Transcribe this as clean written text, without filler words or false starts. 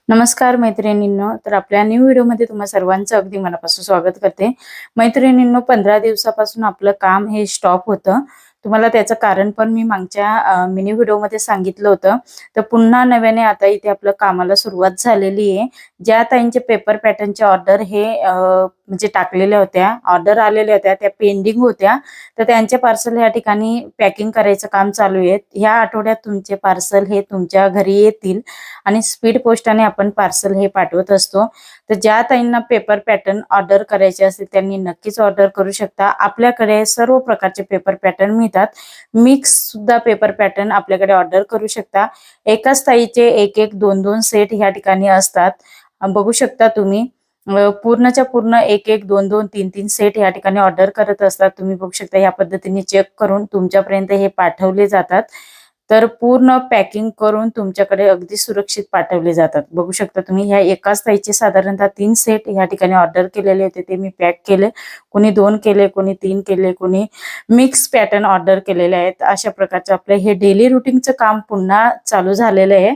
नमस्कार मैत्रिणींनो, तर आपल्या न्यू व्हिडिओमध्ये तुम्हा सर्वांचं अगदी मनापासून स्वागत करते. मैत्रिणींनो, 15 दिवसापासून आपलं काम हे स्टॉप होतं. तुम्हाला त्याचं कारण पण मी मागच्या मिनी व्हिडिओमध्ये सांगितलं होतं. तर पुन्हा नव्याने आता इथे आपलं कामाला सुरुवात झालेली आहे. ज्या ताईंचे पेपर पॅटर्नचे ऑर्डर हे म्हणजे टाकलेल्या होत्या, ऑर्डर आलेल्या होत्या, त्या पेंडिंग होत्या. तर त्यांचे पार्सल या ठिकाणी पॅकिंग करायचं काम चालू आहे. ह्या आठवड्यात तुमचे पार्सल हे तुमच्या घरी येतील आणि स्पीड पोस्टाने आपण पार्सल हे पाठवत असतो. तर ज्या ताईंना पेपर पॅटर्न ऑर्डर करायचे असतील त्यांनी नक्कीच ऑर्डर करू शकता. आपल्याकडे सर्व प्रकारचे पेपर पॅटर्न मिळतात. मिक्स सुद्धा पेपर पॅटर्न आपल्याकडे ऑर्डर करू शकता. एकाच ताईचे एक एक दोन दोन सेट ह्या ठिकाणी असतात. बघू शकता तुम्ही. पूर्णच्या पूर्ण एक एक दोन दोन तीन तीन सेट या ठिकाणी ऑर्डर करत असतात. तुम्ही बघू शकता या पद्धतीने चेक करून तुमच्यापर्यंत हे पाठवले जातात. तर पूर्ण पॅकिंग करून तुमच्याकडे अगदी सुरक्षित पाठवले जातात. बघू शकता तुम्ही, ह्या एकाच ताईचे साधारणतः 3 सेट या ठिकाणी ऑर्डर केलेले होते, ते मी पॅक केले. कोणी 2 केले, कोणी 3 केले, कोणी मिक्स पॅटर्न ऑर्डर केलेले आहेत. अशा प्रकारचं आपलं हे डेली रुटीनचं काम पुन्हा चालू झालेलं आहे.